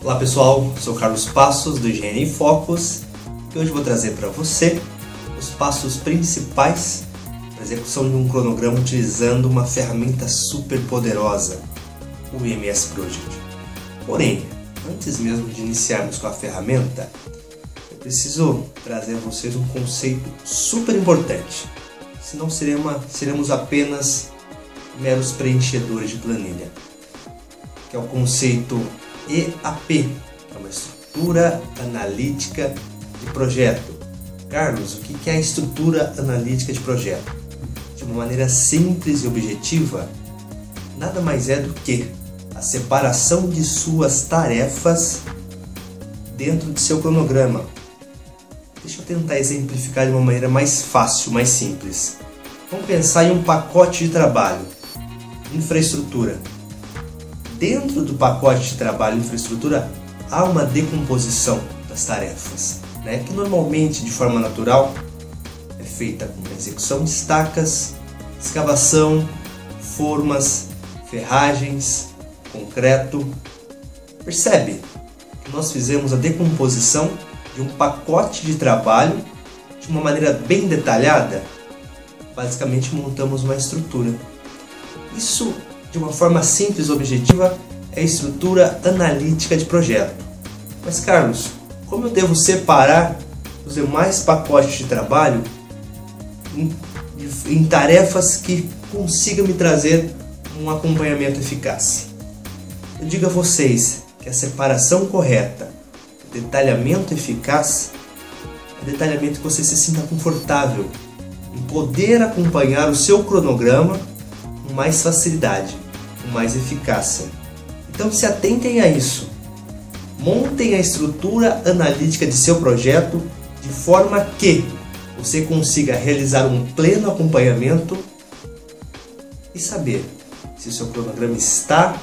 Olá pessoal, sou Carlos Passos do Higiene em Focus e hoje vou trazer para você os passos principais para a execução de um cronograma utilizando uma ferramenta super poderosa, o MS Project. Porém, antes mesmo de iniciarmos com a ferramenta, eu preciso trazer a vocês um conceito super importante, senão seremos apenas meros preenchedores de planilha, que é o conceito EAP, que é uma estrutura analítica de projeto. Carlos, o que é a estrutura analítica de projeto? De uma maneira simples e objetiva, nada mais é do que a separação de suas tarefas dentro de seu cronograma. Deixa eu tentar exemplificar de uma maneira mais fácil, mais simples. Vamos pensar em um pacote de trabalho, infraestrutura. Dentro do pacote de trabalho e infraestrutura há uma decomposição das tarefas, que normalmente de forma natural é feita com execução de estacas, escavação, formas, ferragens, concreto. Percebe que nós fizemos a decomposição de um pacote de trabalho de uma maneira bem detalhada? Basicamente montamos uma estrutura. Isso, de uma forma simples e objetiva, é a estrutura analítica de projeto. Mas Carlos, como eu devo separar os demais pacotes de trabalho em tarefas que consigam me trazer um acompanhamento eficaz? Eu digo a vocês que a separação correta, o detalhamento eficaz, é o detalhamento que você se sinta confortável em poder acompanhar o seu cronograma com mais facilidade, com mais eficácia. Então se atentem a isso. Montem a estrutura analítica de seu projeto de forma que você consiga realizar um pleno acompanhamento e saber se o seu cronograma está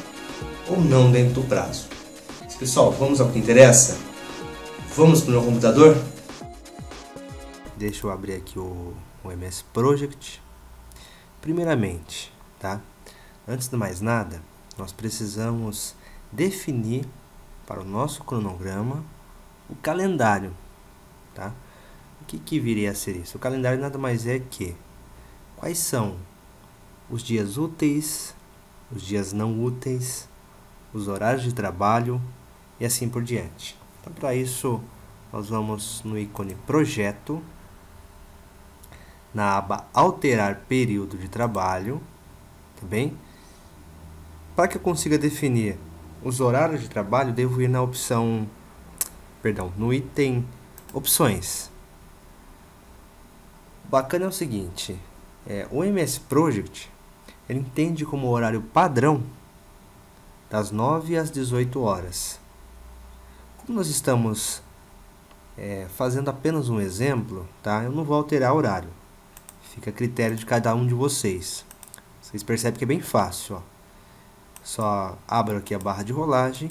ou não dentro do prazo. Mas, pessoal, vamos ao que interessa? Vamos para o meu computador? Deixa eu abrir aqui o MS Project. Primeiramente, antes de mais nada, nós precisamos definir para o nosso cronograma o calendário. O que viria a ser isso? O calendário nada mais é que quais são os dias úteis, os dias não úteis, os horários de trabalho e assim por diante. Então, para isso, nós vamos no ícone Projeto, na aba Alterar Período de Trabalho, Para que eu consiga definir os horários de trabalho, devo ir na opção, no item Opções. O bacana é o seguinte, o MS Project, ele entende como horário padrão das 9 às 18 horas. Como nós estamos fazendo apenas um exemplo, eu não vou alterar o horário. Fica a critério de cada um de vocês. Vocês percebem que é bem fácil. Só abro aqui a barra de rolagem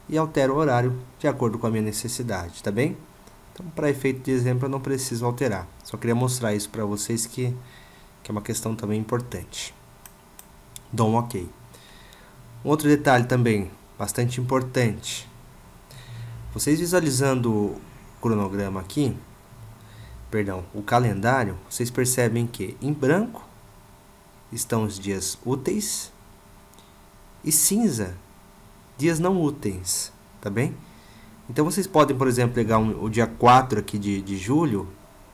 e altero o horário de acordo com a minha necessidade, tá bem? Então, para efeito de exemplo, eu não preciso alterar. Só queria mostrar isso para vocês que é uma questão também importante. Dou um OK. Um outro detalhe também, bastante importante. Vocês visualizando o cronograma aqui, o calendário, vocês percebem que em branco estão os dias úteis e cinza, dias não úteis, Então vocês podem, por exemplo, pegar o dia 4 aqui de julho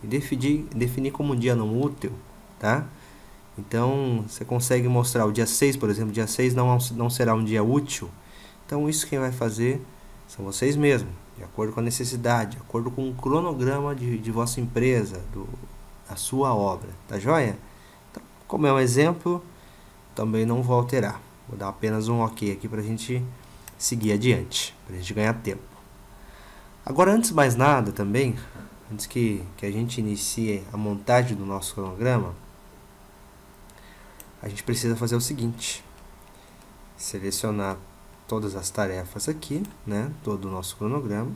e definir como um dia não útil, Então você consegue mostrar o dia 6, por exemplo, dia 6 não será um dia útil. Então isso quem vai fazer são vocês mesmos, de acordo com a necessidade, de acordo com o cronograma de vossa empresa, da sua obra, tá joia? Então, como é um exemplo, também não vou alterar. Vou dar apenas um OK aqui para a gente seguir adiante, para a gente ganhar tempo. Agora, antes de mais nada também, antes que a gente inicie a montagem do nosso cronograma, a gente precisa fazer o seguinte: selecionar todas as tarefas aqui, todo o nosso cronograma,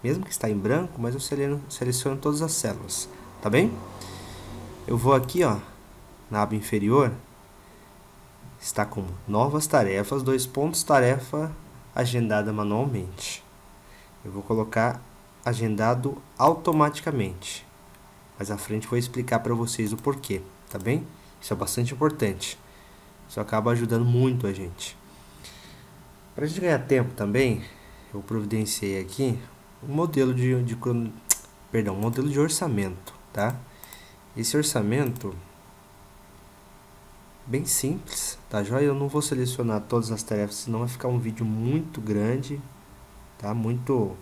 mesmo que está em branco, mas eu seleciono todas as células, tá bem? Eu vou aqui, na aba inferior, está como novas tarefas, tarefa agendada manualmente. Eu vou colocar agendado automaticamente. Mais à frente vou explicar para vocês o porquê, tá bem? Isso é bastante importante. Isso acaba ajudando muito a gente. Para a gente ganhar tempo também, eu providenciei aqui um modelo modelo de orçamento, tá? Esse orçamento bem simples, tá joia? Eu não vou selecionar todas as tarefas, senão vai ficar um vídeo muito grande, tá? Muito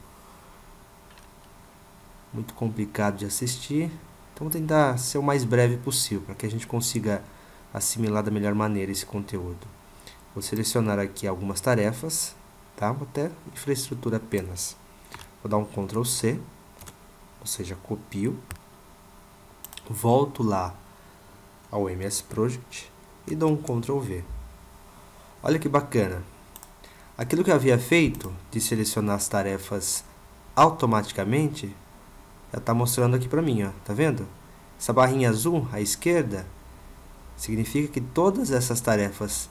complicado de assistir. Então vou tentar ser o mais breve possível, para que a gente consiga assimilar da melhor maneira esse conteúdo. Vou selecionar aqui algumas tarefas, tá? Vou até infraestrutura apenas. Vou dar um Ctrl C, ou seja, copio, volto lá ao MS Project e dou um Ctrl V. Olha que bacana. Aquilo que eu havia feito de selecionar as tarefas automaticamente já está mostrando aqui para mim, ó. Tá vendo? Essa barrinha azul à esquerda significa que todas essas tarefas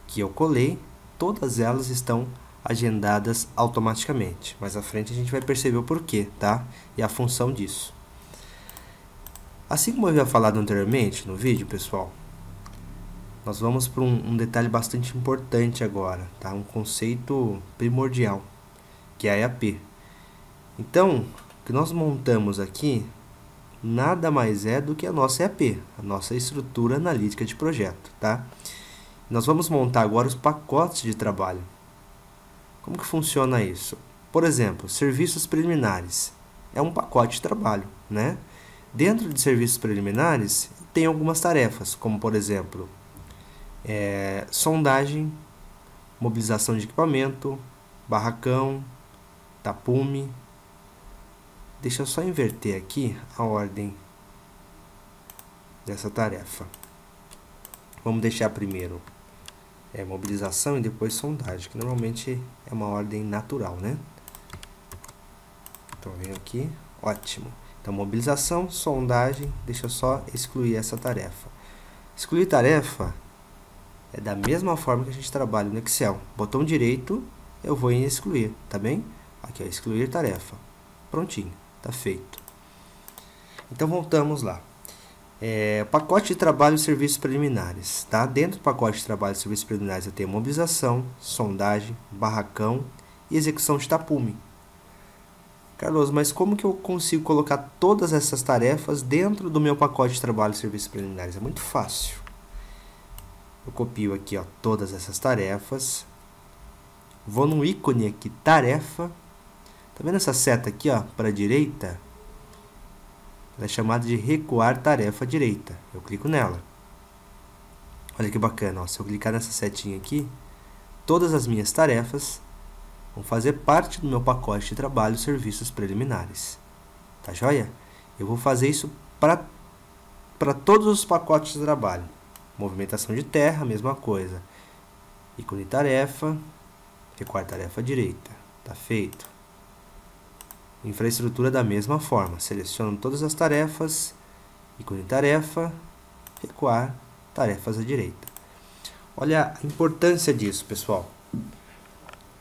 que eu colei, todas elas estão agendadas automaticamente. Mais à frente a gente vai perceber o porquê, tá? E a função disso. Assim como eu havia falado anteriormente no vídeo, pessoal, nós vamos para um detalhe bastante importante agora, tá? Um conceito primordial, que é a EAP. Então, o que nós montamos aqui nada mais é do que a nossa EAP, a nossa estrutura analítica de projeto, tá? Nós vamos montar agora os pacotes de trabalho. Como que funciona isso? Por exemplo, serviços preliminares. É um pacote de trabalho, né? Dentro de serviços preliminares, tem algumas tarefas, como por exemplo, sondagem, mobilização de equipamento, barracão, tapume. Deixa eu só inverter aqui a ordem dessa tarefa. Vamos deixar primeiro mobilização e depois sondagem, que normalmente é uma ordem natural, né? Então, venho aqui, ótimo. Então, mobilização, sondagem, deixa eu só excluir essa tarefa. Excluir tarefa é da mesma forma que a gente trabalha no Excel. Botão direito, eu vou em excluir, tá bem? Aqui, ó, excluir tarefa. Prontinho, tá feito. Então, voltamos lá. Pacote de trabalho e serviços preliminares, tá? Dentro do pacote de trabalho e serviços preliminares eu tenho mobilização, sondagem, barracão e execução de tapume. Carlos, mas como que eu consigo colocar todas essas tarefas dentro do meu pacote de trabalho e serviços preliminares? É muito fácil. Eu copio aqui, ó, todas essas tarefas, vou no ícone aqui, tarefa, tá vendo essa seta aqui, ó, para a direita? Ela é chamada de recuar tarefa à direita. Eu clico nela. Olha que bacana, ó. Se eu clicar nessa setinha aqui, todas as minhas tarefas vão fazer parte do meu pacote de trabalho e serviços preliminares. Tá joia? Eu vou fazer isso para todos os pacotes de trabalho. Movimentação de terra, mesma coisa. Ícone tarefa, recuar tarefa à direita. Tá feito. Infraestrutura da mesma forma, seleciono todas as tarefas, ícone tarefa, recuar, tarefas à direita. Olha a importância disso, pessoal.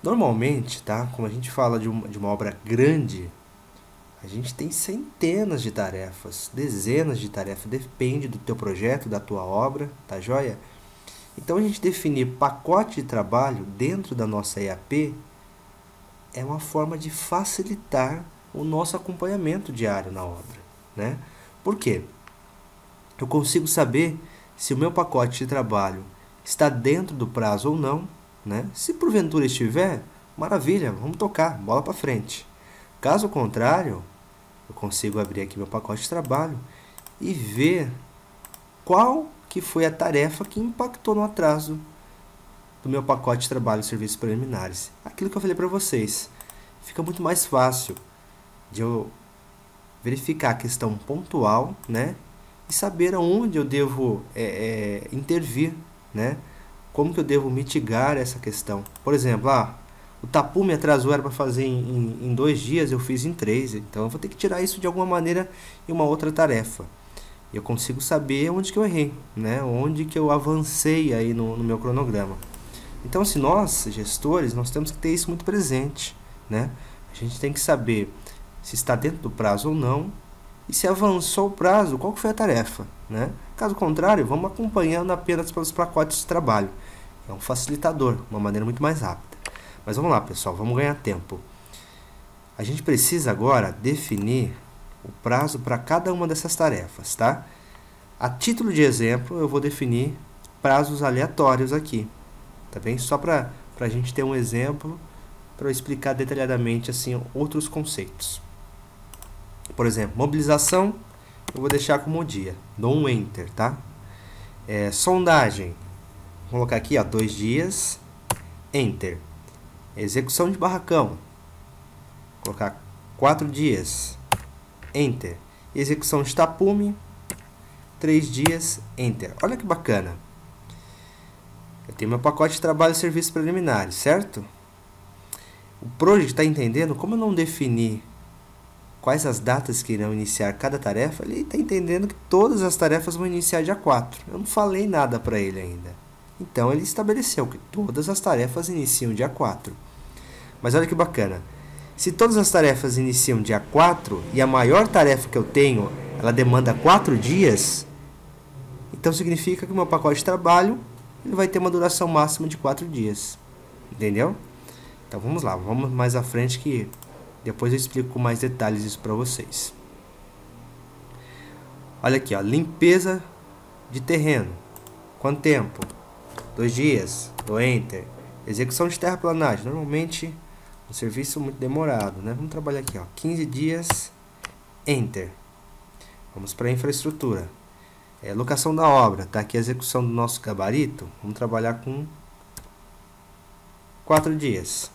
Normalmente, tá? Como a gente fala de uma obra grande, a gente tem centenas de tarefas, dezenas de tarefas, depende do teu projeto, da tua obra, tá joia? Então, a gente definir pacote de trabalho dentro da nossa EAP é uma forma de facilitar o nosso acompanhamento diário na obra, né? Por quê? Eu consigo saber se o meu pacote de trabalho está dentro do prazo ou não, né? Se porventura estiver, maravilha, vamos tocar, bola para frente. Caso contrário, eu consigo abrir aqui meu pacote de trabalho e ver qual que foi a tarefa que impactou no atraso do meu pacote de trabalho e serviços preliminares. Aquilo que eu falei para vocês. Fica muito mais fácil de eu verificar a questão pontual, né? E saber aonde eu devo intervir, né? Como que eu devo mitigar essa questão. Por exemplo, o tapume atrasou, era para fazer em 2 dias, eu fiz em 3. Então, eu vou ter que tirar isso de alguma maneira em uma outra tarefa. Eu consigo saber onde que eu errei, né? Onde que eu avancei aí no meu cronograma. Então, se nós, gestores, nós temos que ter isso muito presente, né? A gente tem que saber se está dentro do prazo ou não, e se avançou o prazo, qual que foi a tarefa, né? Caso contrário, vamos acompanhando apenas pelos pacotes de trabalho. É um facilitador, uma maneira muito mais rápida. Mas vamos lá, pessoal, vamos ganhar tempo. A gente precisa agora definir o prazo para cada uma dessas tarefas, tá? A título de exemplo, eu vou definir prazos aleatórios aqui, tá bem? Só para a gente ter um exemplo, para eu explicar detalhadamente assim outros conceitos. Por exemplo, mobilização, eu vou deixar como dia, dou um Enter, tá? Sondagem, vou colocar aqui, ó, 2 dias, Enter. Execução de barracão, vou colocar 4 dias, Enter. Execução de tapume, 3 dias, Enter. Olha que bacana. Eu tenho meu pacote de trabalho e serviços preliminares, certo? O Project está entendendo como eu não defini quais as datas que irão iniciar cada tarefa. Ele está entendendo que todas as tarefas vão iniciar dia 4. Eu não falei nada para ele ainda. Então, ele estabeleceu que todas as tarefas iniciam dia 4. Mas olha que bacana. Se todas as tarefas iniciam dia 4 e a maior tarefa que eu tenho, ela demanda 4 dias, então significa que o meu pacote de trabalho ele vai ter uma duração máxima de 4 dias. Entendeu? Então vamos lá, vamos mais à frente que depois eu explico com mais detalhes isso para vocês. Olha aqui, ó, limpeza de terreno. Quanto tempo? 2 dias. Dou Enter. Execução de terraplanagem. Normalmente um serviço muito demorado, né? Vamos trabalhar aqui, ó, 15 dias. Enter. Vamos para a infraestrutura. Locação da obra. Tá aqui a execução do nosso gabarito. Vamos trabalhar com 4 dias.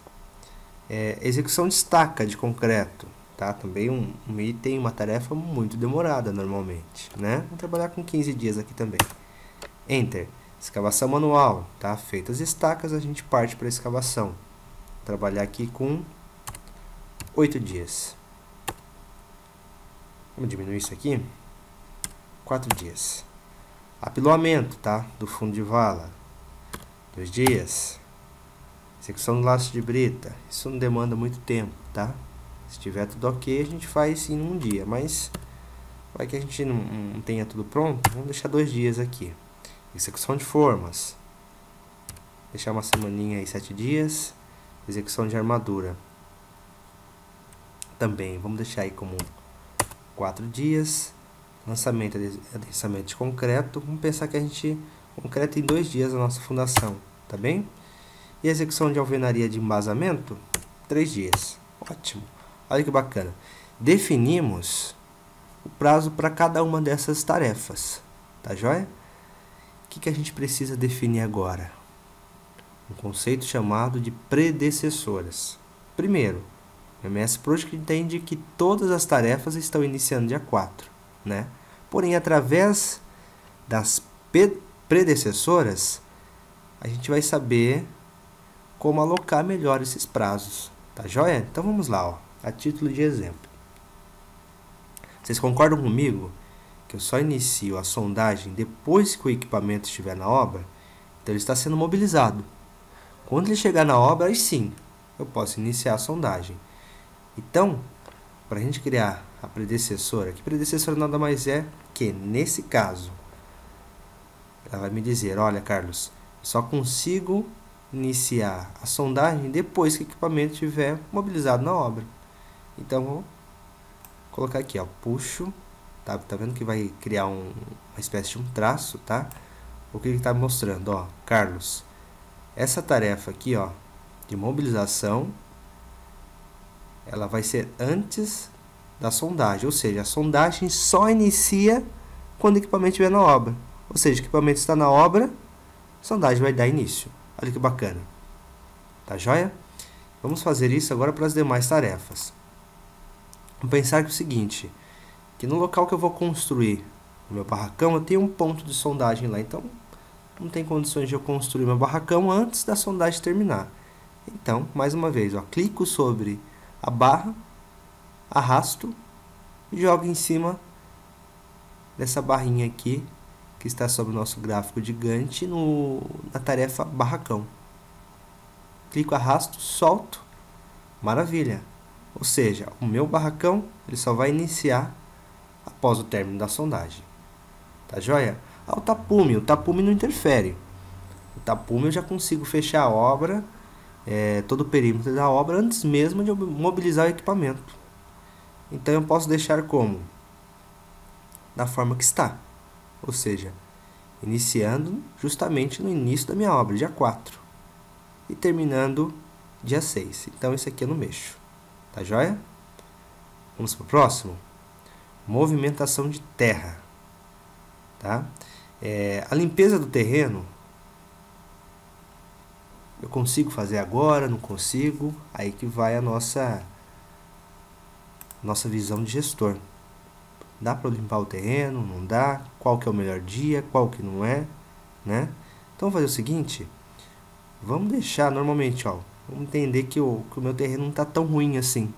Execução de estaca de concreto, tá? Também um item, uma tarefa muito demorada normalmente, né? Vamos trabalhar com 15 dias aqui também. Enter. Escavação manual, tá? Feitas estacas, a gente parte para a escavação. Vou trabalhar aqui com 8 dias. Vamos diminuir isso aqui. 4 dias. Apiloamento, tá? Do fundo de vala. 2 dias. Execução do laço de brita. Isso não demanda muito tempo, tá? Se tiver tudo ok, a gente faz em um dia. Mas vai que a gente não tenha tudo pronto, vamos deixar 2 dias aqui. Execução de formas. Deixar uma semaninha aí, 7 dias. Execução de armadura. Também, vamos deixar aí como 4 dias. Lançamento e adensamento de concreto. Vamos pensar que a gente concreta em 2 dias a nossa fundação, tá bem? E a execução de alvenaria de embasamento, 3 dias. Ótimo. Olha que bacana. Definimos o prazo para cada uma dessas tarefas. Tá joia? O que a gente precisa definir agora? Um conceito chamado de predecessoras. Primeiro, o MS Project entende que todas as tarefas estão iniciando dia 4. Né? Porém, através das predecessoras, a gente vai saber como alocar melhor esses prazos, tá joia? Então vamos lá, ó, a título de exemplo. Vocês concordam comigo que eu só inicio a sondagem depois que o equipamento estiver na obra? Então ele está sendo mobilizado. Quando ele chegar na obra, aí sim, eu posso iniciar a sondagem. Então, para a gente criar a predecessora, que predecessora nada mais é que, nesse caso, ela vai me dizer, olha, Carlos, eu só consigo iniciar a sondagem depois que o equipamento estiver mobilizado na obra. Então, vou colocar aqui, ó, puxo, tá vendo que vai criar uma espécie de um traço, tá? O que ele está mostrando, ó, Carlos, essa tarefa aqui, ó, de mobilização, ela vai ser antes da sondagem, ou seja, a sondagem só inicia quando o equipamento estiver na obra. Ou seja, o equipamento está na obra, a sondagem vai dar início. Olha que bacana. Tá joia? Vamos fazer isso agora para as demais tarefas. Vamos pensar que é o seguinte, que no local que eu vou construir o meu barracão, eu tenho um ponto de sondagem lá, então não tem condições de eu construir meu barracão antes da sondagem terminar. Então, mais uma vez, ó, clico sobre a barra, arrasto e jogo em cima dessa barrinha aqui que está sobre o nosso gráfico de Gantt na tarefa barracão. clico, arrasto, solto, maravilha. Ou seja, o meu barracão ele só vai iniciar após o término da sondagem. Tá joia? O tapume não interfere. O tapume eu já consigo fechar a obra, todo o perímetro da obra antes mesmo de eu mobilizar o equipamento. Então eu posso deixar como? Da forma que está. Ou seja, iniciando justamente no início da minha obra, dia 4. E terminando dia 6. Então isso aqui eu não mexo. Tá joia? Vamos para o próximo. Movimentação de terra. Tá? A limpeza do terreno eu consigo fazer agora, não consigo. Aí que vai a nossa visão de gestor. Dá para limpar o terreno? Não dá? Qual que é o melhor dia? Qual que não é? Né? Então, vamos fazer o seguinte. Vamos deixar normalmente, ó. Vamos entender que o meu terreno não está tão ruim assim.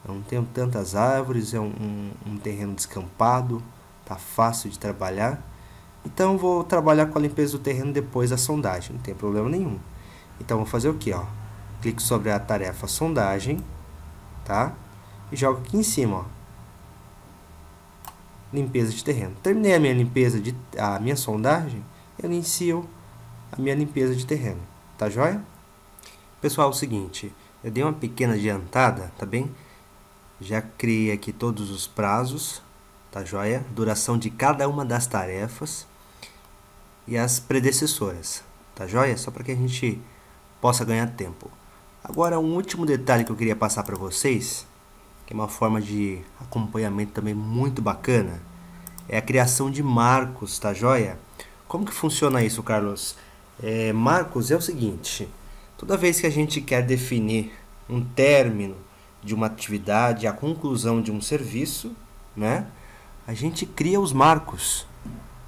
Eu não tenho tantas árvores, é um terreno descampado, tá fácil de trabalhar. Então, eu vou trabalhar com a limpeza do terreno depois da sondagem, não tem problema nenhum. Então, vou fazer o que, ó? Clico sobre a tarefa sondagem, tá? E jogo aqui em cima, ó. Limpeza de terreno. Terminei a minha limpeza a minha sondagem, eu inicio a minha limpeza de terreno. Tá joia? Pessoal, é o seguinte, eu dei uma pequena adiantada, tá bem? Já criei aqui todos os prazos, tá joia? Duração de cada uma das tarefas e as predecessoras, tá joia? Só para que a gente possa ganhar tempo. Agora, um último detalhe que eu queria passar para vocês, que é uma forma de acompanhamento também muito bacana, é a criação de marcos, tá joia? Como que funciona isso, Carlos? Marcos é o seguinte, toda vez que a gente quer definir um término de uma atividade, a conclusão de um serviço, né? A gente cria os marcos,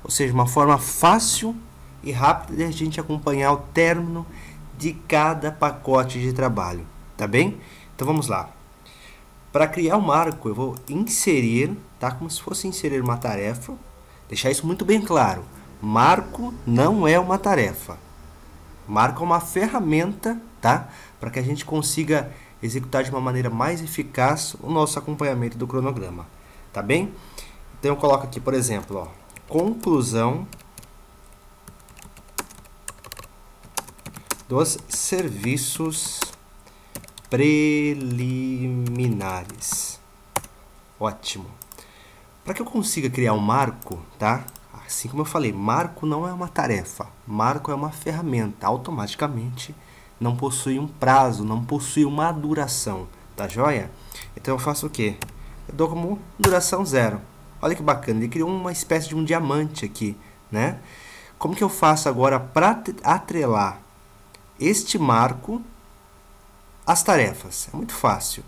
ou seja, uma forma fácil e rápida de a gente acompanhar o término de cada pacote de trabalho, tá bem? Então vamos lá. Para criar o marco, eu vou inserir, tá? Como se fosse inserir uma tarefa, deixar isso muito bem claro. Marco não é uma tarefa. Marco é uma ferramenta, tá? Para que a gente consiga executar de uma maneira mais eficaz o nosso acompanhamento do cronograma, tá bem? Então eu coloco aqui, por exemplo, ó, conclusão dos serviços preliminares. Ótimo. Para que eu consiga criar um marco, tá? Assim como eu falei, marco não é uma tarefa, marco é uma ferramenta, automaticamente não possui um prazo, não possui uma duração, tá joia? Então eu faço o quê? Eu dou como duração 0. Olha que bacana, ele criou uma espécie de um diamante aqui, né? Como que eu faço agora para atrelar este marco às tarefas? É muito fácil.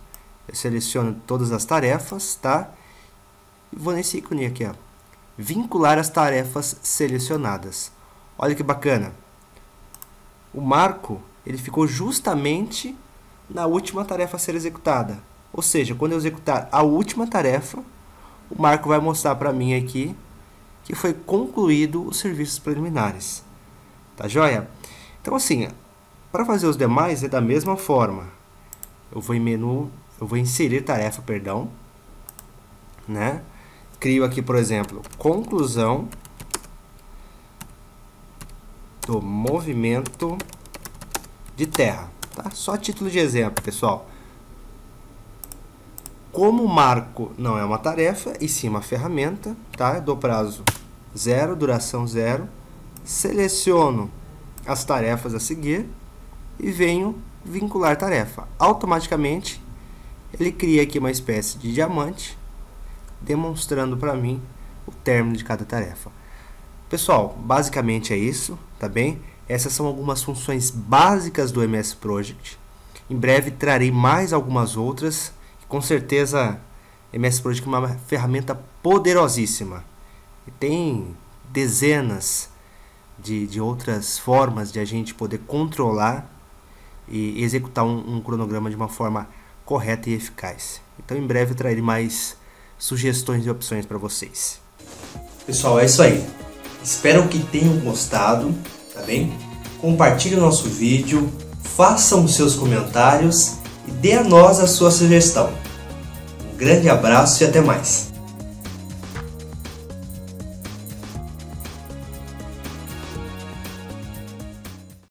Eu seleciono todas as tarefas, tá? E vou nesse ícone aqui, ó. Vincular as tarefas selecionadas. Olha que bacana. O marco, ele ficou justamente na última tarefa a ser executada. Ou seja, quando eu executar a última tarefa, o marco vai mostrar para mim aqui que foi concluído os serviços preliminares. Tá joia? Então, assim, para fazer os demais é da mesma forma. Eu vou em menu, eu vou inserir tarefa, perdão, né? Crio aqui, por exemplo, conclusão do movimento de terra, tá? Só a título de exemplo, pessoal. Como o marco não é uma tarefa, e sim uma ferramenta, tá? Eu dou prazo 0, duração 0, seleciono as tarefas a seguir e venho vincular tarefa. Automaticamente, ele cria aqui uma espécie de diamante, demonstrando para mim o término de cada tarefa. Pessoal, basicamente é isso, tá bem? Essas são algumas funções básicas do MS Project. Em breve trarei mais algumas outras. Com certeza, MS Project é uma ferramenta poderosíssima. E tem dezenas de outras formas de a gente poder controlar e executar um cronograma de uma forma correta e eficaz. Então, em breve trarei mais sugestões e opções para vocês. Pessoal, é isso aí. Espero que tenham gostado, tá bem? Compartilhe o nosso vídeo, façam os seus comentários e dê a nós a sua sugestão. Um grande abraço e até mais!